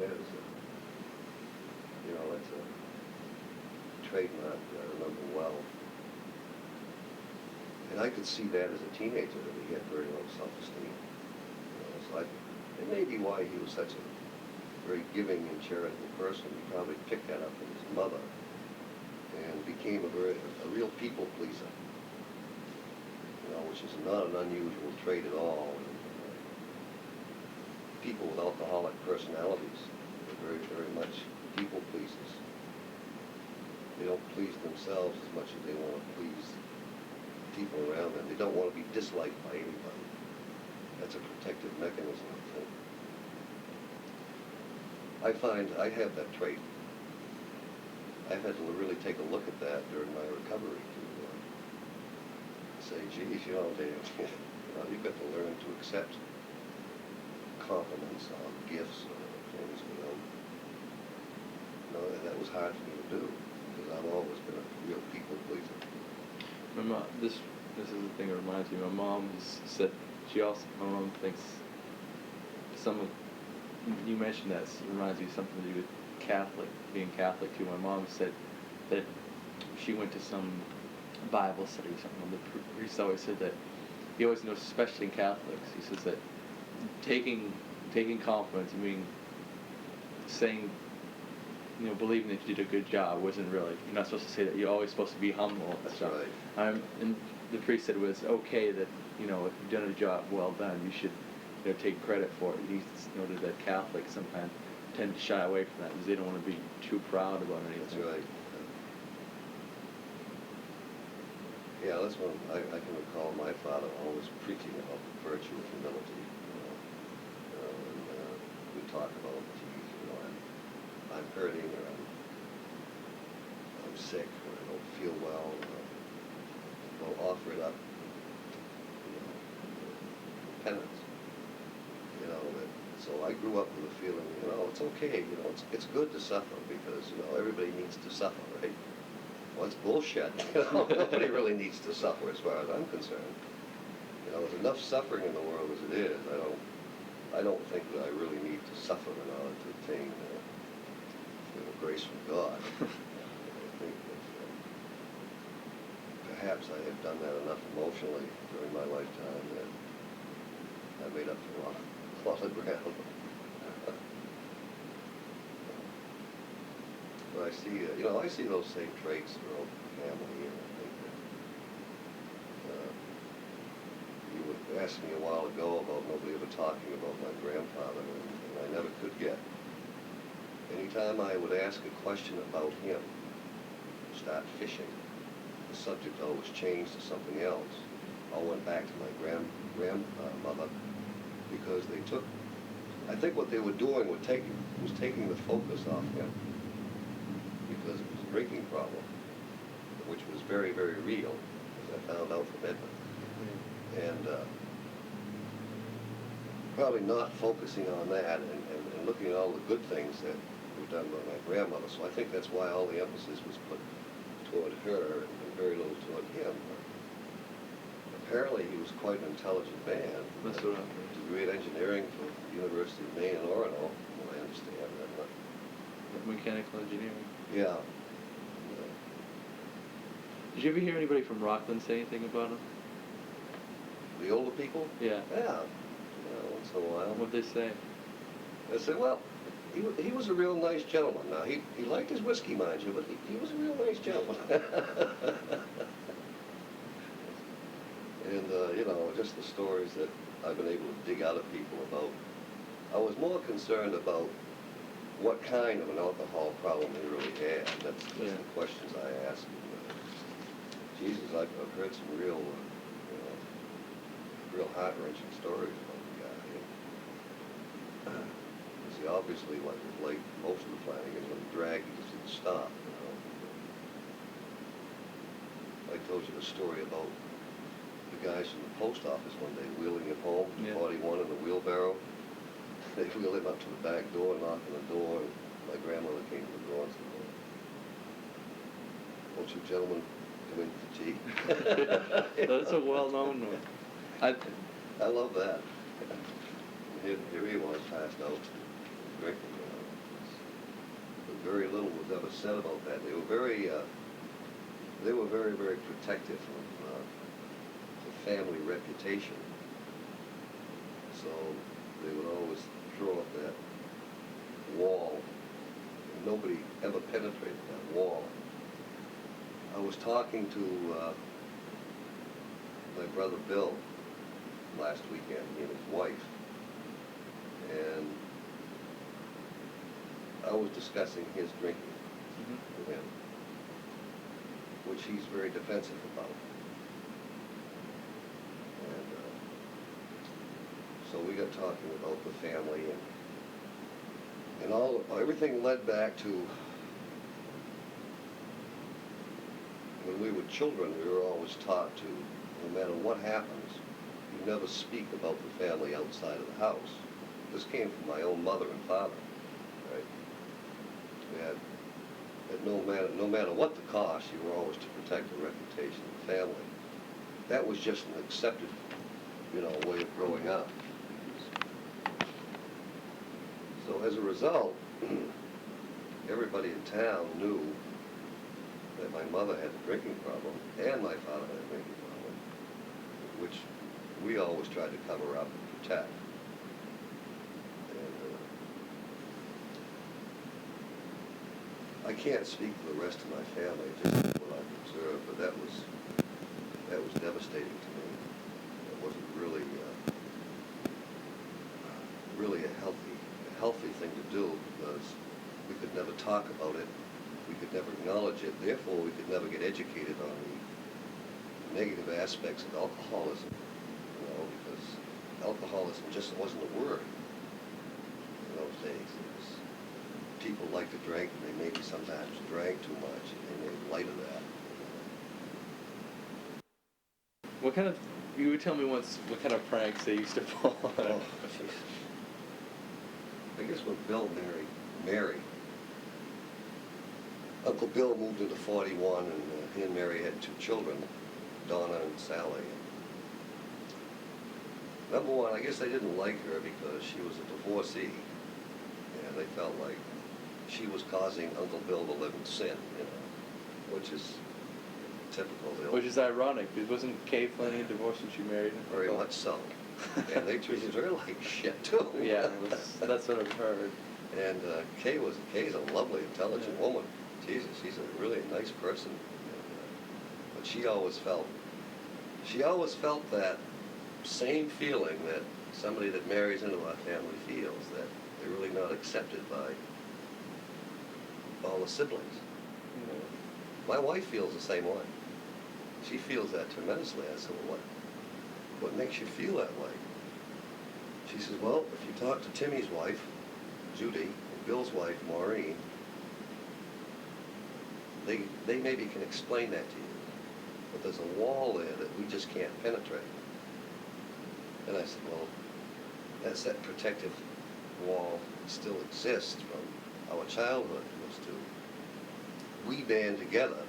That is that's a trademark that I remember well. And I could see that as a teenager, that he had very low self-esteem. So it may be why he was such a very giving and charitable person. He probably picked that up from his mother and became a real people pleaser, which is not an unusual trait at all. People with alcoholic personalities are very, very much people pleasers. They don't please themselves as much as they want to please people around them. They don't want to be disliked by anybody. That's a protective mechanism, I think. I find I have that trait. I've had to really take a look at that during my recovery to say, geez, Dave, you've got to learn to accept compliments or gifts or things, that was hard for me to do because I've always been a real people pleaser. My mom, this is the thing that reminds me. My mom said my mom thinks you mentioned that, it reminds me of something to do with being Catholic too. My mom said that she went to some Bible study or something. The priest always said that he always knows, especially in Catholics, he says that taking compliments, saying, believing that you did a good job wasn't really, you're not supposed to say that. You're always supposed to be humble and That's stuff. Right. And the priest said it was okay that, if you've done a job well done, you should, take credit for it. He noted that Catholics sometimes tend to shy away from that because they don't want to be too proud about anything. That's right. Yeah, that's when I can recall my father always preaching about the virtue of humility. And we talk about, geez, I'm hurting, or I'm sick, or I don't feel well. We'll offer it up, penance. So I grew up with a feeling, it's okay. It's good to suffer because everybody needs to suffer, right? Well, it's bullshit. Nobody really needs to suffer, as far as I'm concerned. There's enough suffering in the world as it is. I don't think that I really need to suffer in order to obtain grace from God. I think that perhaps I have done that enough emotionally during my lifetime that I made up for a lot of ground. But I see those same traits throughout the family, and I think that you would ask me a while ago about nobody ever talking about my grandfather, and I never could get. Anytime I would ask a question about him, start fishing, the subject always changed to something else. I went back to my grandmother because I think what they were doing was taking the focus off him because of his drinking problem, which was very, very real, as I found out from Edmund. And probably not focusing on that and looking at all the good things that were done by my grandmother. So I think that's why all the emphasis was put toward her and very little toward him. Apparently he was quite an intelligent man. That's what I heard. Degree in engineering from the University of Maine in Orono, from what I understand. Mechanical engineering. Yeah. Did you ever hear anybody from Rockland say anything about him? The older people? Yeah. Yeah. Once in a while. What'd they say? They said, well, he was a real nice gentleman. Now, he liked his whiskey, mind you, but he was a real nice gentleman. And, just the stories that I've been able to dig out of people about. I was more concerned about what kind of an alcohol problem he really had. That's the questions I asked him. Jesus, I've heard some real heart-wrenching stories about the guy. See, obviously, like most of the Flanagans, when he dragged, he just didn't stop. I told you the story about the guys from the post office one day wheeling him home to 41 in a wheelbarrow. They wheeled him up to the back door, knocked on the door, and my grandmother came to the door and said, won't you gentlemen come in for tea? That's a well-known one. I love that. Here he was, passed out, drinking. very little was ever said about that. They were very, very protective of the family reputation. So they would always throw up that wall, and nobody ever penetrated that wall. I was talking to my brother Bill last weekend, he and his wife, and I was discussing his drinking with him, which he's very defensive about. And so we got talking about the family, and everything led back to when we were children. We were always taught to, no matter what happens, you never speak about the family outside of the house. This came from my own mother and father, right? That no matter what the cost, you were always to protect the reputation of the family. That was just an accepted, way of growing up. So as a result, everybody in town knew that my mother had a drinking problem and my father had a drinking problem, which we always tried to cover up and protect. I can't speak for the rest of my family, just what I've observed, but that was devastating to me. It wasn't really a healthy thing to do, because we could never talk about it, we could never acknowledge it, therefore we could never get educated on the negative aspects of alcoholism, because alcoholism just wasn't a word in those days. People liked to drink, and they maybe sometimes drank too much, and they made light of that. What kind of, you would tell me once what kind of pranks they used to pull on? Oh, geez. I guess when Bill married Mary, Uncle Bill moved into 41, and he and Mary had 2 children, Donna and Sally. Number one, I guess they didn't like her because she was a divorcee, and they felt like she was causing Uncle Bill to live in sin, which is typical. Which is ironic, because wasn't Kay Flanagan divorced when she married him? Very much so. And they treated her like shit, too. Yeah, that's what I've heard. And Kay's a lovely, intelligent woman. Jesus, she's a really nice person. But she always felt that same feeling that somebody that marries into our family feels, that they're really not accepted by all the siblings. My wife feels the same way. She feels that tremendously. I said, well, what makes you feel that way? She says, well, if you talk to Timmy's wife, Judy, and Bill's wife, Maureen, they maybe can explain that to you. But there's a wall there that we just can't penetrate. And I said, well, that protective wall still exists from our childhood, was to, we band together,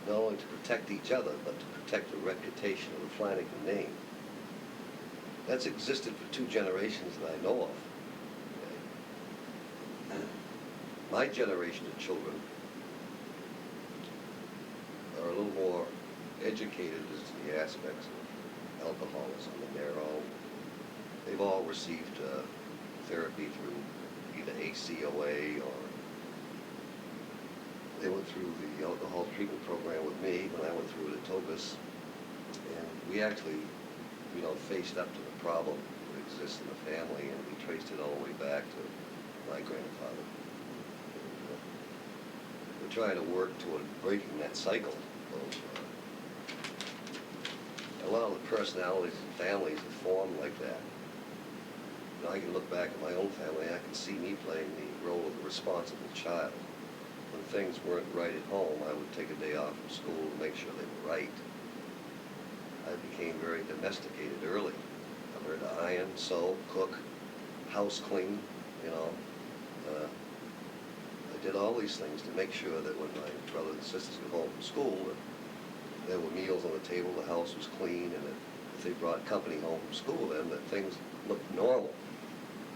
not only to protect each other, but to protect the reputation of the Flanagan name. That's existed for 2 generations that I know of. Okay? My generation of children are a little more educated as to the aspects of alcoholism, and they've all received therapy through either ACOA, or they went through the alcohol treatment program with me when I went through it at Togus, and we actually, faced up to the problem that exists in the family, and we traced it all the way back to my grandfather. And, we're trying to work toward breaking that cycle of a lot of the personalities and families that form like that. I can look back at my own family, I can see me playing the role of the responsible child. When things weren't right at home, I would take a day off from school to make sure they were right. I became very domesticated early. I learned to iron, sew, cook, house clean, I did all these things to make sure that when my brothers and sisters got home from school, that there were meals on the table, the house was clean, and that if they brought company home from school, then that things looked normal,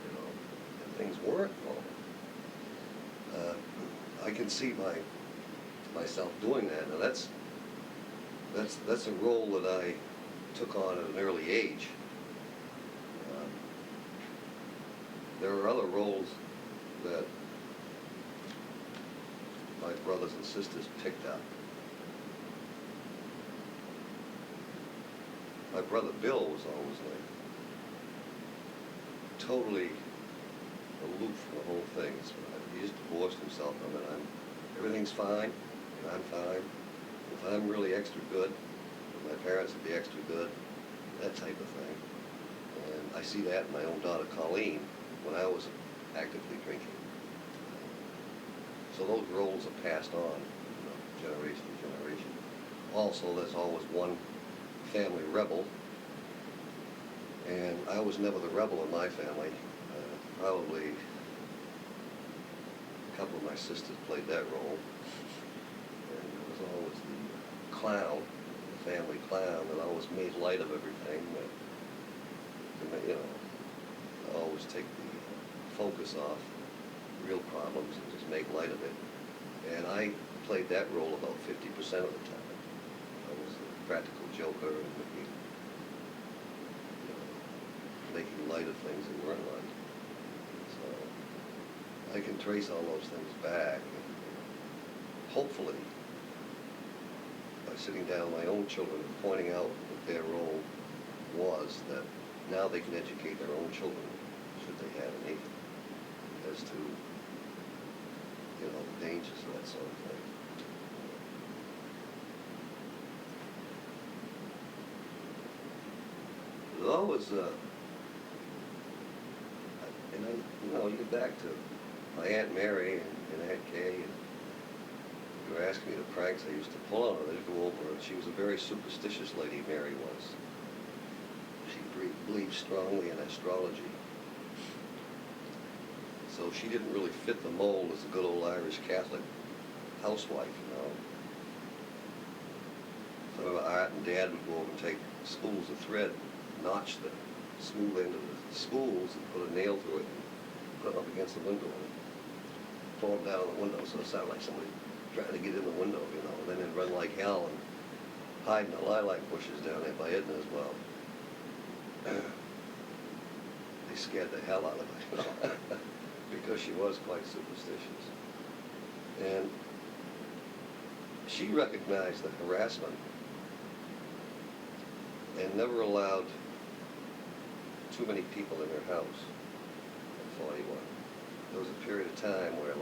and things weren't normal. I can see myself doing that. Now that's a role that I took on at an early age. Um, there are other roles that my brothers and sisters picked up. My brother Bill was always like totally aloof from the whole thing. He just divorced himself from it. Everything's fine, and I'm fine. If I'm really extra good, my parents would be extra good, that type of thing. And I see that in my own daughter Colleen when I was actively drinking. So those roles are passed on, generation to generation. Also, there's always one family rebel, and I was never the rebel in my family. Probably a couple of my sisters played that role, and it was always the clown, the family clown, that always made light of everything. Always take the focus off real problems and just make light of it. And I played that role about 50% of the time. I was the practical joker and making light of things that weren't light. So I can trace all those things back. And hopefully, by sitting down with my own children and pointing out what their role was, that now they can educate their own children, should they have any, as to the dangers of that sort of thing. There's always, you get back to my Aunt Mary and Aunt Kay, and you were asking me the pranks I used to pull on her. They'd go over, and she was a very superstitious lady, Mary was. She believed strongly in astrology. So she didn't really fit the mold as a good old Irish Catholic housewife, Some of Art and Dad would go over and take spools of thread, notch the smooth end of the spools, and put a nail through it, and put it up against the window, and pull them down the window so it sounded like somebody trying to get in the window, and then they'd run like hell and hide in the lilac bushes down there by Edna as well. They scared the hell out of her, because she was quite superstitious. And she recognized the harassment and never allowed too many people in her house at 41. There was a period of time where,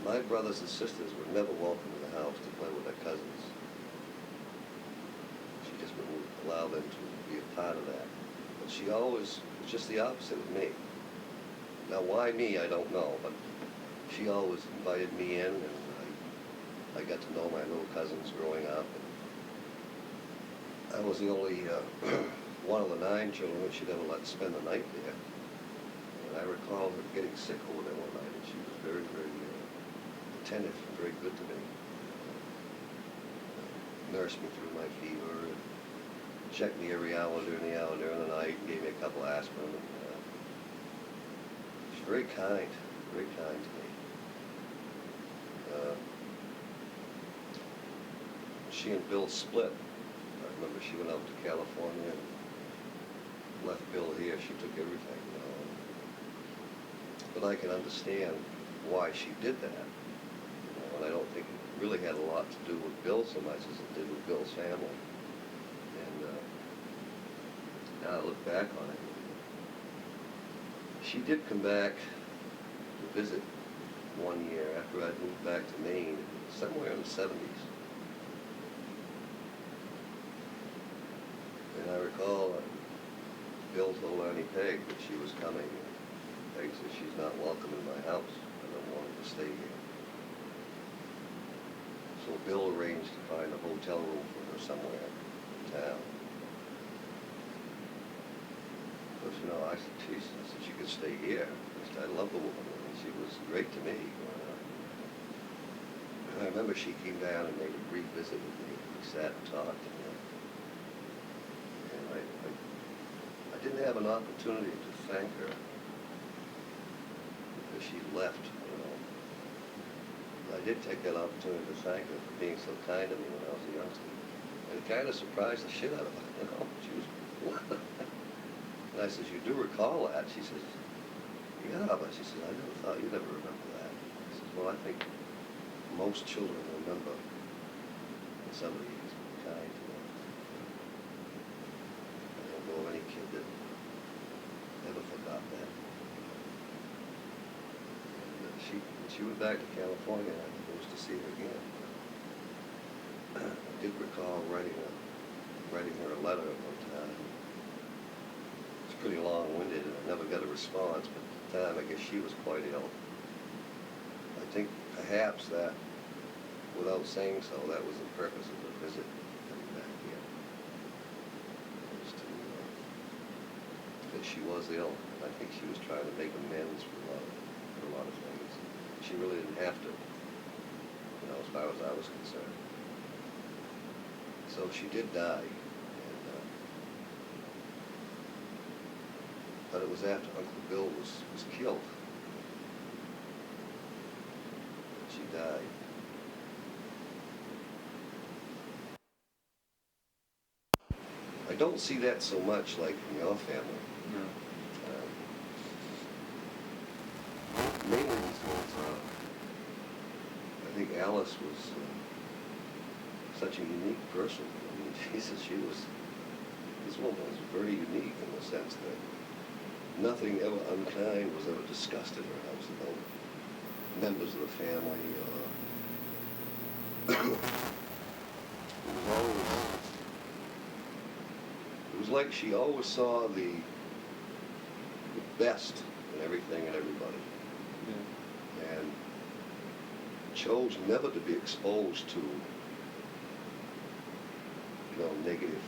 my brothers and sisters were never welcome in the house to play with their cousins. She just wouldn't allow them to be a part of that. But she always was just the opposite with me. Now, why me, I don't know, but she always invited me in, and I got to know my little cousins growing up. And I was the only one of the 9 children that she'd ever let spend the night there. And I recall her getting sick over there one night, and she was very, very attentive and very good to me. Nursed me through my fever, and checked me every hour during the night, and gave me a couple aspirin. She's very kind to me. She and Bill split. I remember she went out to California and left Bill here. She took everything. But I can understand why she did that. And I don't think it really had a lot to do with Bill so much as it did with Bill's family. And now I look back on it. She did come back to visit one year after I'd moved back to Maine, somewhere in the 70s. And I recall Bill told Auntie Peg that she was coming. Peg said, she's not welcome in my house. I don't want her to stay here. So Bill arranged to find a hotel room for her somewhere in town. But I said, geez, she could stay here. I love the woman, and she was great to me. And I remember she came down and made a brief visit with me. We sat and talked. And I didn't have an opportunity to thank her because she left a I did take that opportunity to thank her for being so kind to me when I was a youngster. And it kind of surprised the shit out of her, you know. She was, what? And I says, you do recall that? She says, yeah, but she says, I never thought you'd ever remember that. I says, well, I think most children remember when somebody is kind to them. I don't know of any kid that ever forgot that. And when she went back to California, I was to see her again. I did recall writing her a letter at one time. It's pretty long-winded, and I never got a response, but at the time, I guess she was quite ill. I think perhaps that, without saying so, that was the purpose of the visit coming back here. Was to, that she was ill. I think she was trying to make amends for a lot of things. She really didn't have to, you know, as far as I was concerned. So she did die, and, but it was after Uncle Bill was killed. She died. I don't see that so much like in your family. No. Mainly because I think Alice was such a unique person. I mean, Jesus, this woman was very unique in the sense that nothing ever unkind was ever discussed in her house about members of the family. It was like she always saw the best in everything and everybody. Yeah. And chose never to be exposed to, you know, negative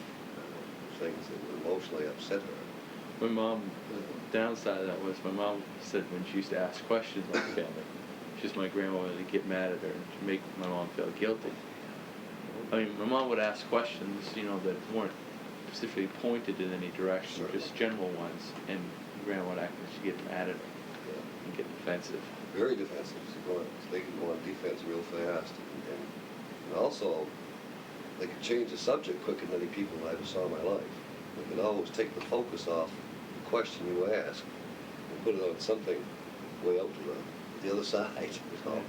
things that would emotionally upset her. My mom, the downside of that was my mom said when she used to ask questions on the family, just my grandmother to get mad at her and to make my mom feel guilty. I mean, my mom would ask questions, you know, that weren't specifically pointed in any direction, Certainly. just general ones, and grandma would actually get mad at her Yeah. and get defensive. Very defensive. They could go on defense real fast. And also, they could change the subject quicker than any people I ever saw in my life. They could always take the focus off the question you ask and put it on something way out to the other side, you know.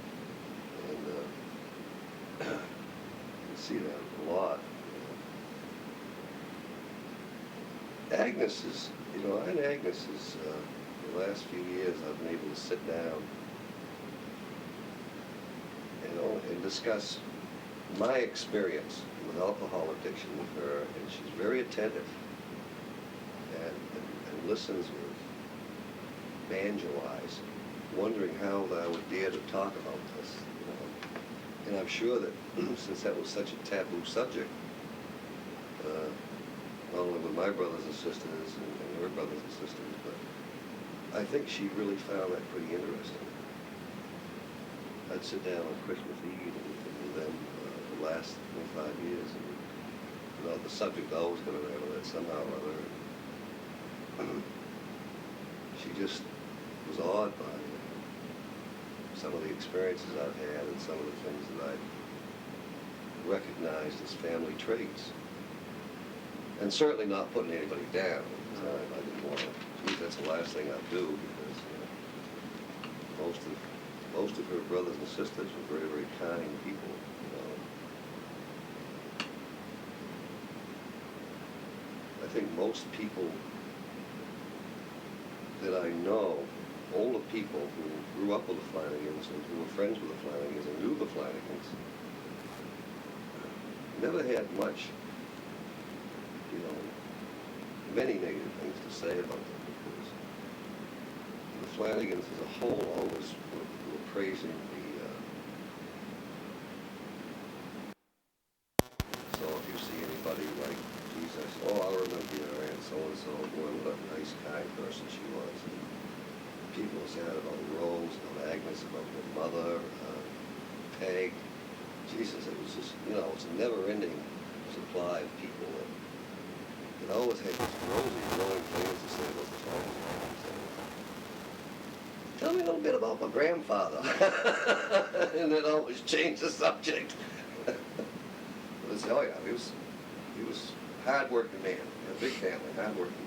And you see that a lot. Agnes is, you know, Aunt Agnes is, the last few years I've been able to sit down and discuss my experience with alcohol addiction with her, and she's very attentive and listens with banjo eyes, wondering how I would dare to talk about this, you know. And I'm sure that since that was such a taboo subject, not only with my brothers and sisters and her brothers and sisters, but I think she really found that pretty interesting. I'd sit down on Christmas Eve and then the last 25 years, and you know, the subject always got around with it somehow or other. She just was awed by some of the experiences I've had and some of the things that I recognized as family traits. And certainly not putting anybody down at the time. I didn't want to. That's the last thing I'd do, because most of her brothers and sisters were very, very kind people. You know. I think most people that I know, older people who grew up with the Flanagans and who were friends with the Flanagans and knew the Flanagans, never had much, you know, many negative things to say about them, because the Flanagans as a whole always were praising the, so if you see anybody like Jesus, oh, I remember your Aunt so-and-so, boy, what a nice, kind person she was. And people said about Rose, about Agnes, about their mother, Peg. Jesus, it was just, you know, it's a never-ending supply of people that always had these rosy, glowing things to say about the Flanagans. Tell me a little bit about my grandfather. And then always change the subject. But I said, oh yeah, he was a hard-working man, a big family, hard-working man.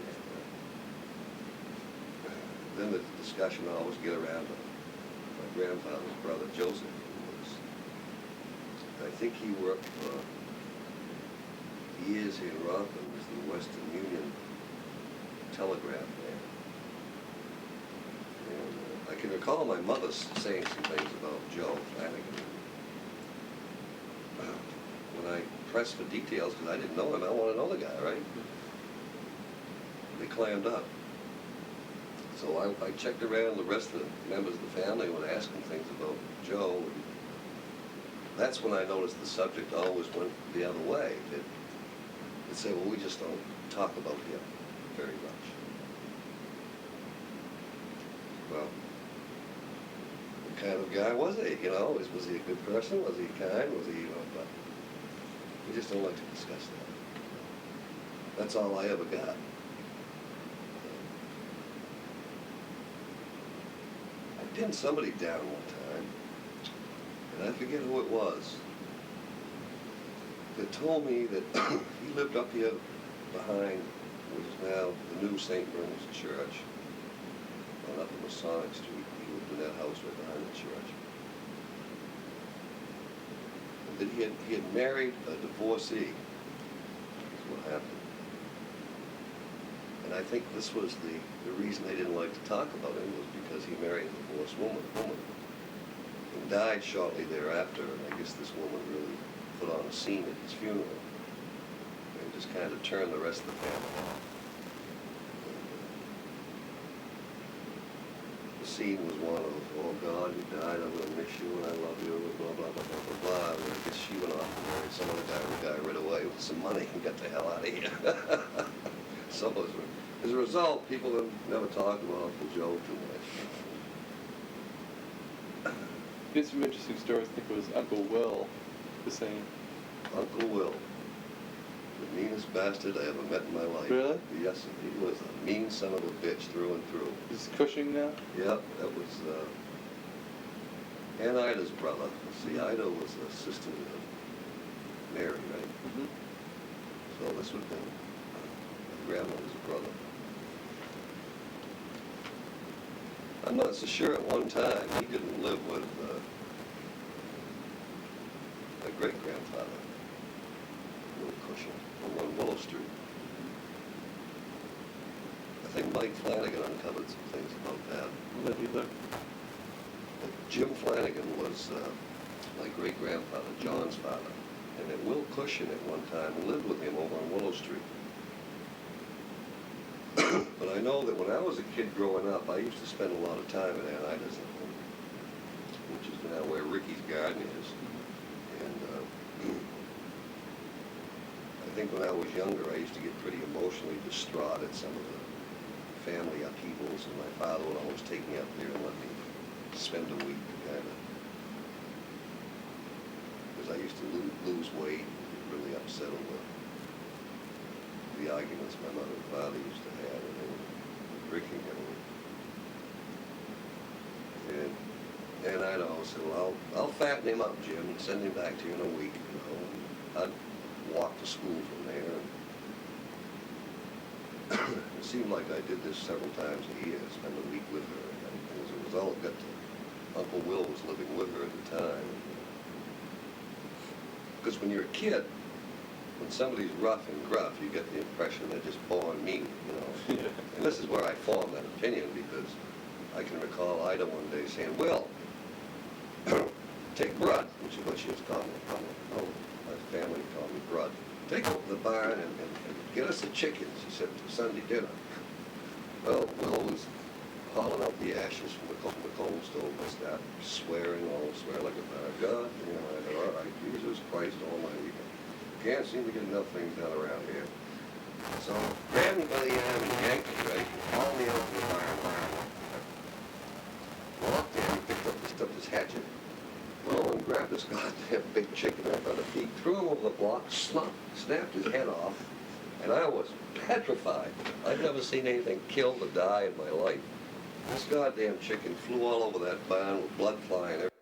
Then the discussion would always get around to my grandfather's brother, Joseph, who was, I think he worked for years here in Rockland, was the Western Union telegraph man. And I can recall my mother saying some things about Joe Flanagan. When I pressed for details, because I didn't know him, I want to know the guy, right? They clammed up. So I checked around the rest of the members of the family when asking things about Joe. And that's when I noticed the subject always went the other way. They'd say, well, we just don't talk about him very much. Well, what kind of guy was he? You know, was he a good person? Was he kind? Was he, you know, but we just don't like to discuss that. That's all I ever got. I pinned somebody down one time, and I forget who it was, that told me that he lived up here behind what is now the new St. Bernard's Church, on up in Masonic Street. He lived in that house right behind the church. And that he had married a divorcee, is what happened. And I think this was the reason they didn't like to talk about him, was because he married a divorced woman, and died shortly thereafter. And I guess this woman really put on a scene at his funeral, and just kind of turned the rest of the family off. The scene was one of, oh God, you died, I'm going to miss you, and I love you, and blah, blah, blah, blah, blah, blah. And I guess she went off and married some other guy, the guy right away with some money and got the hell out of here. So as a result, people have never talked about Uncle Joe too much. There's some interesting stories. I think it was Uncle Will, the same. Uncle Will, the meanest bastard I ever met in my life. Really? Yes, he was a mean son of a bitch through and through. Is Cushing now? Yep, that was Aunt Ida's brother. See, Ida was the sister of Mary, right? Mm-hmm. So this would have been my grandmother's brother. I'm not so sure at one time he didn't live with my great-grandfather, Will Cushing, over on Willow Street. I think Mike Flanagan uncovered some things about that. Let me look. Jim Flanagan was my great-grandfather, John's father, and then Will Cushing at one time lived with him over on Willow Street. But I know that when I was a kid growing up, I used to spend a lot of time at Aunt Ida's home, which is now where Ricky's Garden is. And I think when I was younger, I used to get pretty emotionally distraught at some of the family upheavals, and my father would always take me up there and let me spend a week together. Because I used to lose weight and get really upset over the arguments my mother and father used to have, and they were drinking heavily. And I'd always say, well, I'll fatten him up, Jim, and send him back to you in a week, you know. And I'd walk to school from there. And it seemed like I did this several times a year, spend a week with her. And as a result, got to, Uncle Will was living with her at the time. Because when you're a kid, when somebody's rough and gruff, you get the impression they're just born mean, you know. Yeah. And this is where I formed that opinion, because I can recall Ida one day saying, Will, take Brud, which is what she was calling me. Oh, my family called me Brud. Take over the barn and get us a chicken, she said, for Sunday dinner. Well, Will was hauling out the ashes from the coal stove and started swearing like a bad God. You know, I said, all right, Jesus Christ Almighty. Can't seem to get enough things done around here. So grabbed me by the arm and yanked me, right, and hauled me out to the barn. Walked in, he picked up this hatchet. Well, and grabbed this goddamn big chicken out of the feet, threw him over the block, snapped his head off, and I was petrified. I'd never seen anything killed or die in my life. This goddamn chicken flew all over that barn with blood flying everywhere.